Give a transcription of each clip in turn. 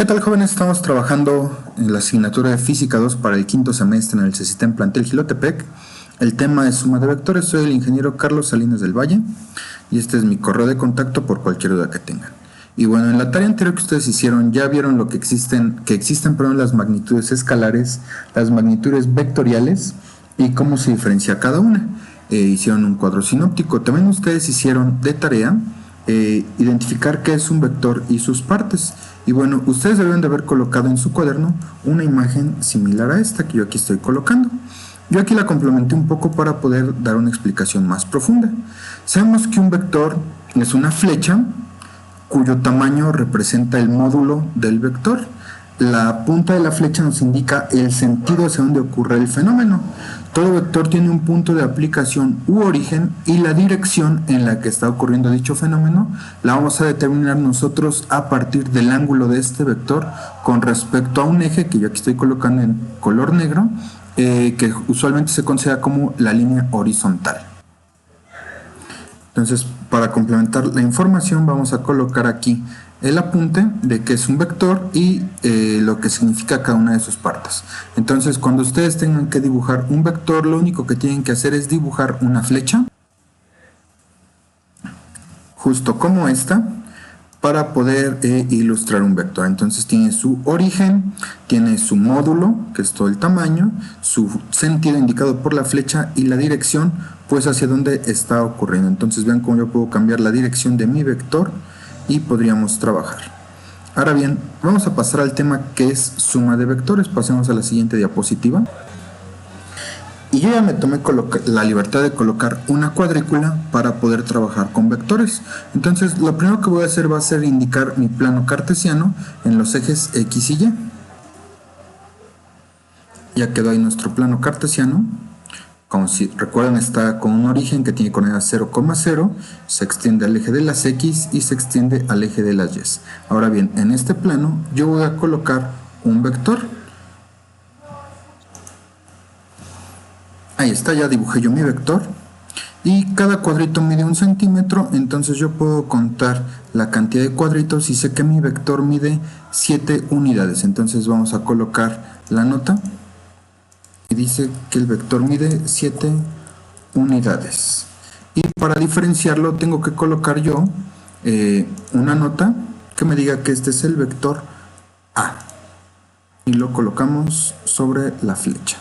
¿Qué tal, jóvenes? Estamos trabajando en la asignatura de Física 2 para el quinto semestre en el CECITEM Plantel Jilotepec. El tema es suma de vectores. Soy el ingeniero Carlos Salinas del Valle y este es mi correo de contacto por cualquier duda que tengan. Y bueno, en la tarea anterior que ustedes hicieron ya vieron lo que existen las magnitudes escalares, las magnitudes vectoriales y cómo se diferencia cada una. Hicieron un cuadro sinóptico. También ustedes hicieron de tarea identificar qué es un vector y sus partes. Y bueno, ustedes deben de haber colocado en su cuaderno una imagen similar a esta que yo aquí estoy colocando. Yo aquí la complementé un poco para poder dar una explicación más profunda. Sabemos que un vector es una flecha cuyo tamaño representa el módulo del vector. La punta de la flecha nos indica el sentido hacia donde ocurre el fenómeno. Todo vector tiene un punto de aplicación u origen y la dirección en la que está ocurriendo dicho fenómeno la vamos a determinar nosotros a partir del ángulo de este vector con respecto a un eje que yo aquí estoy colocando en color negro, que usualmente se considera como la línea horizontal. Entonces, para complementar la información vamos a colocar aquí el apunte de que es un vector y lo que significa cada una de sus partes. Entonces, cuando ustedes tengan que dibujar un vector, lo único que tienen que hacer es dibujar una flecha, justo como esta, para poder ilustrar un vector. Entonces tiene su origen, tiene su módulo, que es todo el tamaño, su sentido indicado por la flecha y la dirección, pues hacia dónde está ocurriendo. Entonces vean cómo yo puedo cambiar la dirección de mi vector y podríamos trabajar. Ahora bien, vamos a pasar al tema que es suma de vectores. Pasemos a la siguiente diapositiva. Y yo ya me tomé la libertad de colocar una cuadrícula para poder trabajar con vectores. Entonces lo primero que voy a hacer va a ser indicar mi plano cartesiano en los ejes X y Y. Ya quedó ahí nuestro plano cartesiano. Como si recuerdan, está con un origen que tiene coordenada 0,0, se extiende al eje de las X y se extiende al eje de las Y. Ahora bien, en este plano yo voy a colocar un vector. Ahí está, ya dibujé yo mi vector y cada cuadrito mide 1 centímetro, entonces yo puedo contar la cantidad de cuadritos y sé que mi vector mide 7 unidades. Entonces vamos a colocar la nota y dice que el vector mide 7 unidades. Y para diferenciarlo tengo que colocar yo una nota que me diga que este es el vector A y lo colocamos sobre la flecha.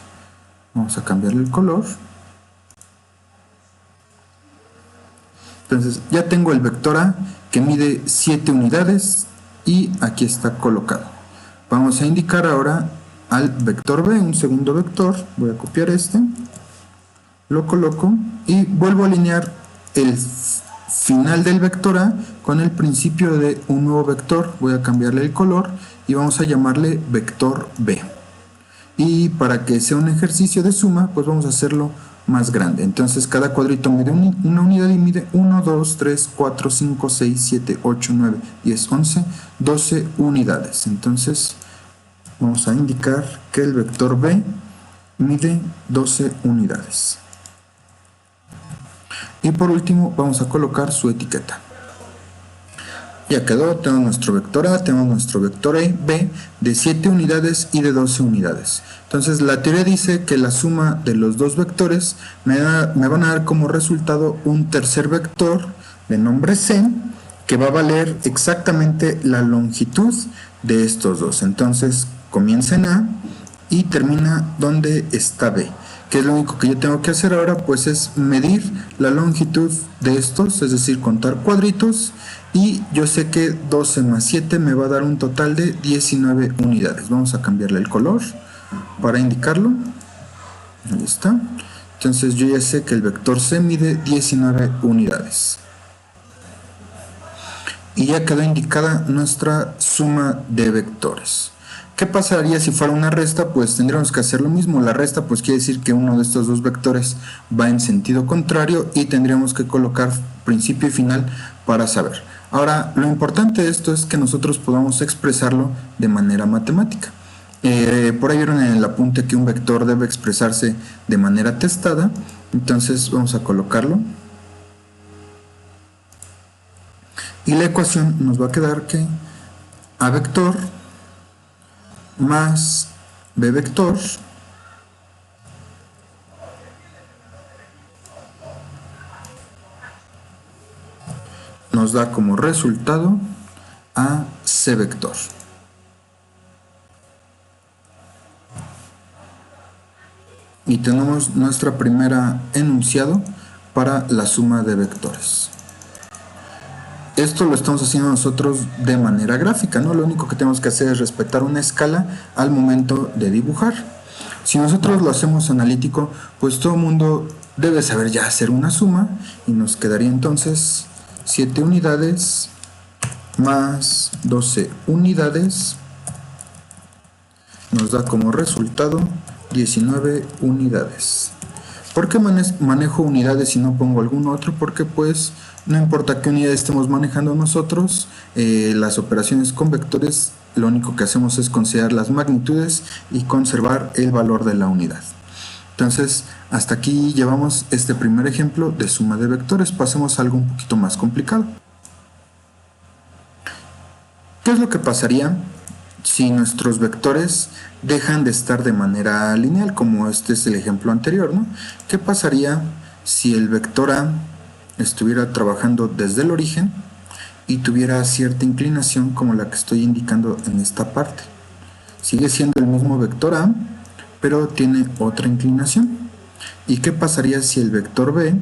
Vamos a cambiarle el color. Entonces ya tengo el vector A que mide 7 unidades y aquí está colocado. Vamos a indicar ahora al vector B, un segundo vector. Voy a copiar este, lo coloco y vuelvo a alinear el final del vector A con el principio de un nuevo vector. Voy a cambiarle el color y vamos a llamarle vector B. Y para que sea un ejercicio de suma, pues vamos a hacerlo más grande. Entonces cada cuadrito mide una unidad y mide 1, 2, 3, 4, 5, 6, 7, 8, 9, 10, 11, 12 unidades. Entonces vamos a indicar que el vector B mide 12 unidades. Y por último vamos a colocar su etiqueta. Ya quedó, tenemos nuestro vector A, tenemos nuestro vector B de 7 unidades y de 12 unidades. Entonces la teoría dice que la suma de los dos vectores me van a dar como resultado un tercer vector de nombre C, que va a valer exactamente la longitud de estos dos. Entonces comienza en A y termina donde está B. ¿Qué es lo único que yo tengo que hacer ahora? Pues es medir la longitud de estos, es decir, contar cuadritos, y yo sé que 12 más 7 me va a dar un total de 19 unidades. Vamos a cambiarle el color para indicarlo. Ahí está. Entonces yo ya sé que el vector C mide 19 unidades. Y ya quedó indicada nuestra suma de vectores. ¿Qué pasaría si fuera una resta? Pues tendríamos que hacer lo mismo. La resta pues quiere decir que uno de estos dos vectores va en sentido contrario y tendríamos que colocar principio y final para saber. Ahora, lo importante de esto es que nosotros podamos expresarlo de manera matemática. Por ahí vieron en el apunte que un vector debe expresarse de manera testada. Entonces vamos a colocarlo. Y la ecuación nos va a quedar que A vector más b vector nos da como resultado a c vector. Y tenemos nuestra primera enunciado para la suma de vectores. Esto lo estamos haciendo nosotros de manera gráfica, ¿no? Lo único que tenemos que hacer es respetar una escala al momento de dibujar. Si nosotros lo hacemos analítico, pues todo el mundo debe saber ya hacer una suma y nos quedaría entonces 7 unidades más 12 unidades nos da como resultado 19 unidades. ¿Por qué manejo unidades y no pongo algún otro? Porque pues no importa qué unidad estemos manejando nosotros, las operaciones con vectores lo único que hacemos es considerar las magnitudes y conservar el valor de la unidad. Entonces hasta aquí llevamos este primer ejemplo de suma de vectores. Pasemos a algo un poquito más complicado. ¿Qué es lo que pasaría si nuestros vectores dejan de estar de manera lineal, como este es el ejemplo anterior, ¿no? ¿Qué pasaría si el vector A estuviera trabajando desde el origen y tuviera cierta inclinación como la que estoy indicando en esta parte? Sigue siendo el mismo vector A, pero tiene otra inclinación. ¿Y qué pasaría si el vector B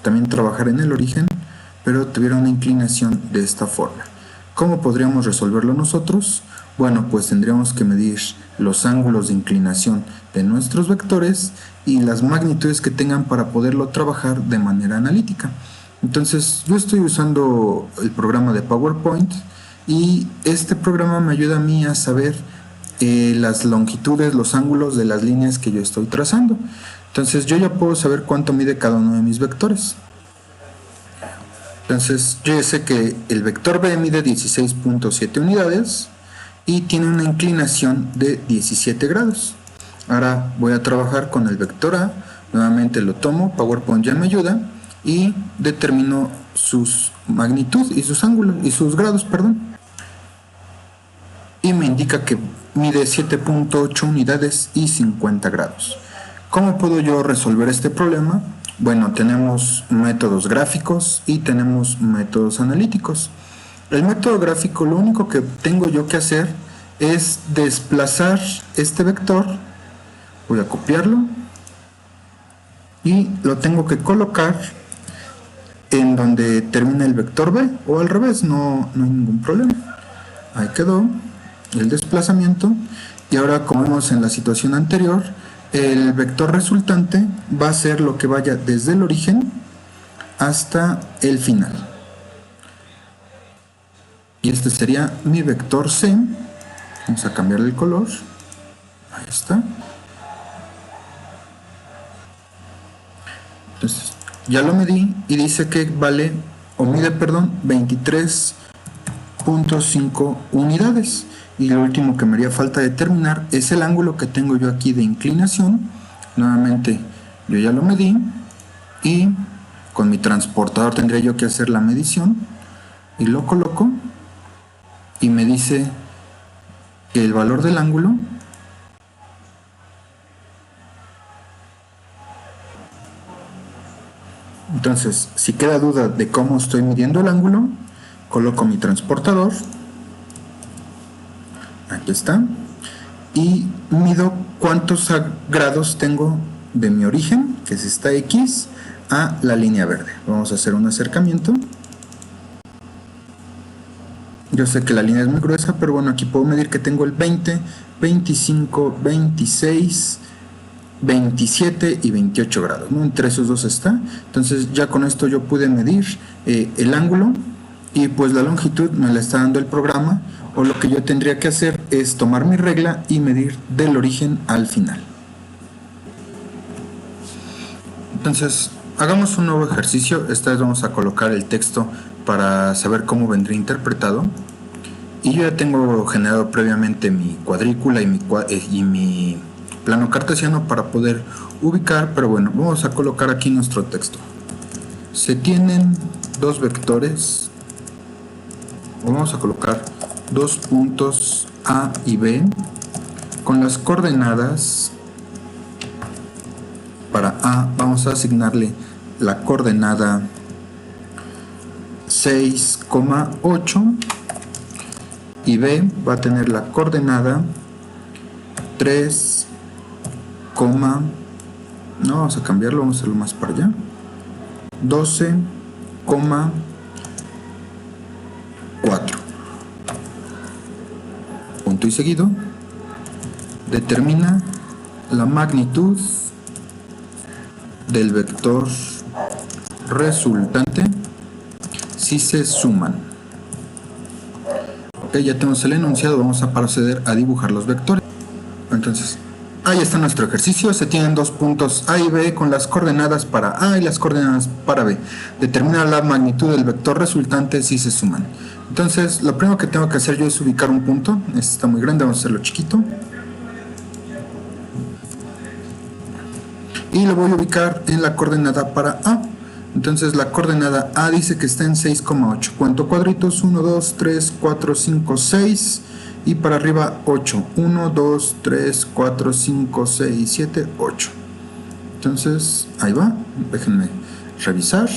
también trabajara en el origen, pero tuviera una inclinación de esta forma? ¿Cómo podríamos resolverlo nosotros? Bueno, pues tendríamos que medir los ángulos de inclinación de nuestros vectores y las magnitudes que tengan para poderlo trabajar de manera analítica. Entonces yo estoy usando el programa de PowerPoint y este programa me ayuda a mí a saber las longitudes, los ángulos de las líneas que yo estoy trazando. Entonces yo ya puedo saber cuánto mide cada uno de mis vectores. Entonces yo ya sé que el vector B mide 16.7 unidades y tiene una inclinación de 17 grados. Ahora voy a trabajar con el vector A, nuevamente lo tomo, PowerPoint ya me ayuda y determino sus magnitud y sus ángulos y sus grados, perdón. Y me indica que mide 7.8 unidades y 50 grados. ¿Cómo puedo yo resolver este problema? Bueno, tenemos métodos gráficos y tenemos métodos analíticos. El método gráfico, lo único que tengo yo que hacer es desplazar este vector. Voy a copiarlo y lo tengo que colocar en donde termina el vector B, o al revés, no hay ningún problema. Ahí quedó el desplazamiento. Y ahora, como vimos en la situación anterior, el vector resultante va a ser lo que vaya desde el origen hasta el final. Y este sería mi vector C. Vamos a cambiarle el color. Ahí está. Entonces ya lo medí y dice que vale, o mide, perdón, 23.5 unidades. Y lo último que me haría falta determinar es el ángulo que tengo yo aquí de inclinación. Nuevamente yo ya lo medí y con mi transportador tendría yo que hacer la medición y lo coloco y me dice que el valor del ángulo entonces, si queda duda de cómo estoy midiendo el ángulo, coloco mi transportador, aquí está, y mido cuántos grados tengo de mi origen, que es esta X, a la línea verde. Vamos a hacer un acercamiento. Yo sé que la línea es muy gruesa, pero bueno, aquí puedo medir que tengo el 20, 25, 26, 27 y 28 grados, ¿no? Entre esos dos está. Entonces ya con esto yo pude medir el ángulo y pues la longitud me la está dando el programa, o lo que yo tendría que hacer es tomar mi regla y medir del origen al final. Entonces hagamos un nuevo ejercicio. Esta vez vamos a colocar el texto para saber cómo vendría interpretado. Y yo ya tengo generado previamente mi cuadrícula y mi plano cartesiano para poder ubicar, pero bueno, vamos a colocar aquí nuestro texto. Se tienen dos vectores, vamos a colocar dos puntos A y B, con las coordenadas para A vamos a asignarle la coordenada 6,8 y B va a tener la coordenada 3, no vamos a cambiarlo, vamos a hacerlo más para allá, 12,4. Punto y seguido, determina la magnitud del vector resultante si se suman. Ok, ya tenemos el enunciado, vamos a proceder a dibujar los vectores. Entonces, ahí está nuestro ejercicio. Se tienen dos puntos A y B con las coordenadas para A y las coordenadas para B. Determina la magnitud del vector resultante si se suman. Entonces, lo primero que tengo que hacer yo es ubicar un punto. Este está muy grande, vamos a hacerlo chiquito. Y lo voy a ubicar en la coordenada para A. Entonces la coordenada A dice que está en 6,8. ¿Cuánto cuadritos? 1, 2, 3, 4, 5, 6. Y para arriba 8. 1, 2, 3, 4, 5, 6, 7, 8. Entonces ahí va. Déjenme revisar.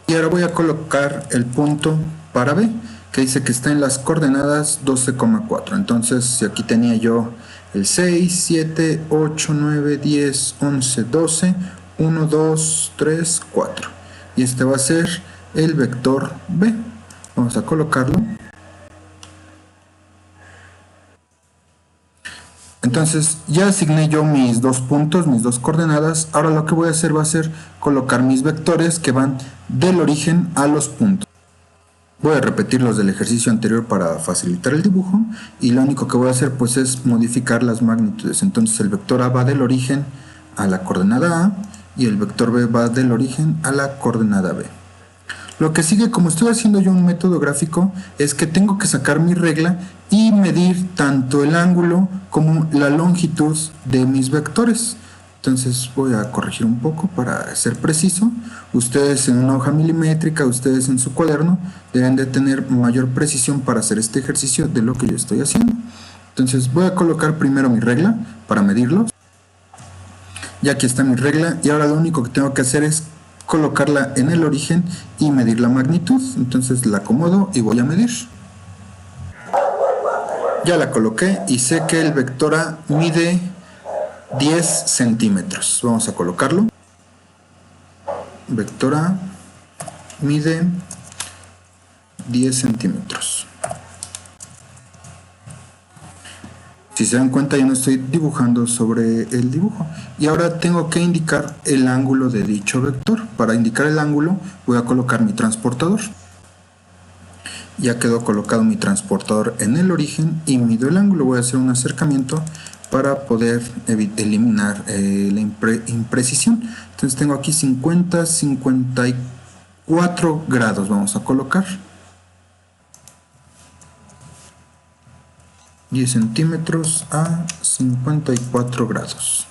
Y ahora voy a colocar el punto para B, que dice que está en las coordenadas 12,4. Entonces si aquí tenía yo el 6, 7, 8, 9, 10, 11, 12, 1, 2, 3, 4. Y este va a ser el vector B. Vamos a colocarlo. Entonces ya asigné yo mis dos puntos, mis dos coordenadas. Ahora lo que voy a hacer va a ser colocar mis vectores que van del origen a los puntos. Voy a repetir los del ejercicio anterior para facilitar el dibujo y lo único que voy a hacer pues es modificar las magnitudes. Entonces el vector A va del origen a la coordenada A y el vector B va del origen a la coordenada B. Lo que sigue, como estoy haciendo yo un método gráfico, es que tengo que sacar mi regla y medir tanto el ángulo como la longitud de mis vectores. Entonces voy a corregir un poco para ser preciso. Ustedes en una hoja milimétrica, ustedes en su cuaderno, deben de tener mayor precisión para hacer este ejercicio de lo que yo estoy haciendo. Entonces voy a colocar primero mi regla para medirlos. Ya aquí está mi regla y ahora lo único que tengo que hacer es colocarla en el origen y medir la magnitud. Entonces la acomodo y voy a medir. Ya la coloqué y sé que el vector A mide 10 centímetros. Vamos a colocarlo. Vector A mide 10 centímetros. Si se dan cuenta, yo no estoy dibujando sobre el dibujo. Y ahora tengo que indicar el ángulo de dicho vector. Para indicar el ángulo voy a colocar mi transportador. Ya quedó colocado mi transportador en el origen y mido el ángulo. Voy a hacer un acercamiento para poder eliminar la imprecisión. Entonces tengo aquí 50, 54 grados. Vamos a colocar 10 centímetros a 54 grados.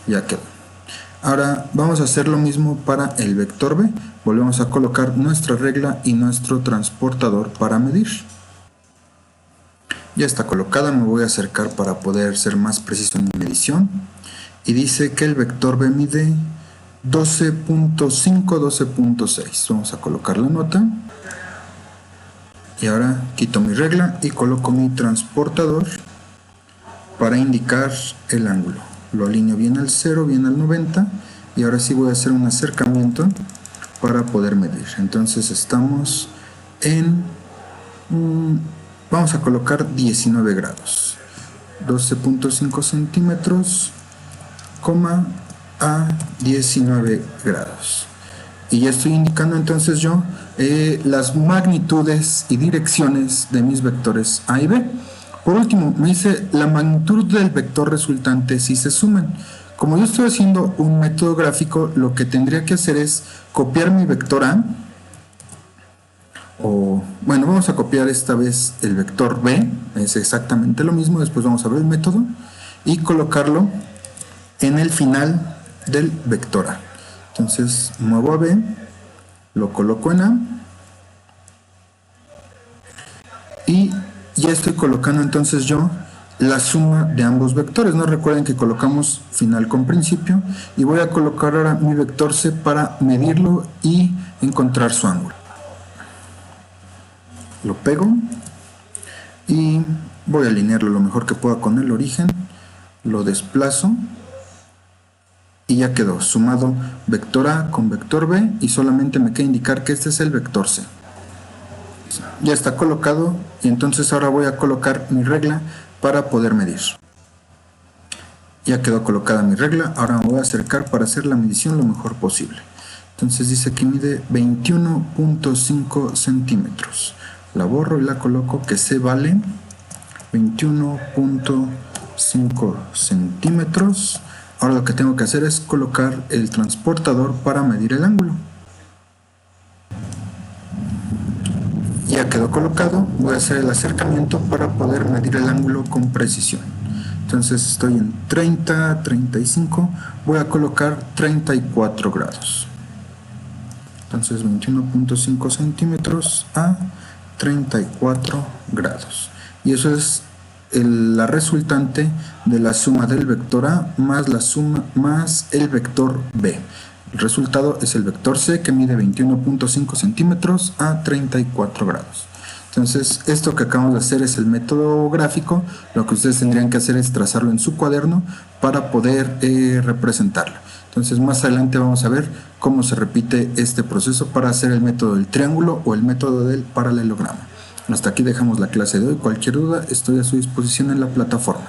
Ya quedó. Ahora vamos a hacer lo mismo para el vector B. Volvemos a colocar nuestra regla y nuestro transportador para medir. Ya está colocada, me voy a acercar para poder ser más preciso en mi medición. Y dice que el vector B mide 12.5, 12.6. Vamos a colocar la nota. Y ahora quito mi regla y coloco mi transportador para indicar el ángulo. Lo alineo bien al 0, bien al 90. Y ahora sí voy a hacer un acercamiento para poder medir. Entonces estamos en... vamos a colocar 19 grados. 12.5 centímetros, a 19 grados. Y ya estoy indicando entonces yo las magnitudes y direcciones de mis vectores A y B. Por último, me dice la magnitud del vector resultante si se suman. Como yo estoy haciendo un método gráfico, lo que tendría que hacer es copiar mi vector A. Bueno, vamos a copiar esta vez el vector B. Es exactamente lo mismo. Después vamos a ver el método. Y colocarlo en el final del vector A. Entonces muevo a B, lo coloco en A y ya estoy colocando entonces yo la suma de ambos vectores. No recuerden que colocamos final con principio, y voy a colocar ahora mi vector C para medirlo y encontrar su ángulo. Lo pego y voy a alinearlo lo mejor que pueda con el origen, lo desplazo y ya quedó sumado vector A con vector B, y solamente me queda indicar que este es el vector C. Ya está colocado, y entonces ahora voy a colocar mi regla para poder medir. Ya quedó colocada mi regla, ahora me voy a acercar para hacer la medición lo mejor posible. Entonces dice que mide 21.5 centímetros. La borro y la coloco que C vale 21.5 centímetros. Ahora lo que tengo que hacer es colocar el transportador para medir el ángulo. Ya quedó colocado, voy a hacer el acercamiento para poder medir el ángulo con precisión. Entonces estoy en 30, 35, voy a colocar 34 grados. Entonces 21.5 centímetros a 34 grados. Y eso es la resultante de la suma del vector A más la suma más el vector B. El resultado es el vector C, que mide 21.5 centímetros a 34 grados. Entonces, esto que acabamos de hacer es el método gráfico. Lo que ustedes tendrían que hacer es trazarlo en su cuaderno para poder representarlo. Entonces, más adelante vamos a ver cómo se repite este proceso para hacer el método del triángulo o el método del paralelogramo. Hasta aquí dejamos la clase de hoy. Cualquier duda, estoy a su disposición en la plataforma.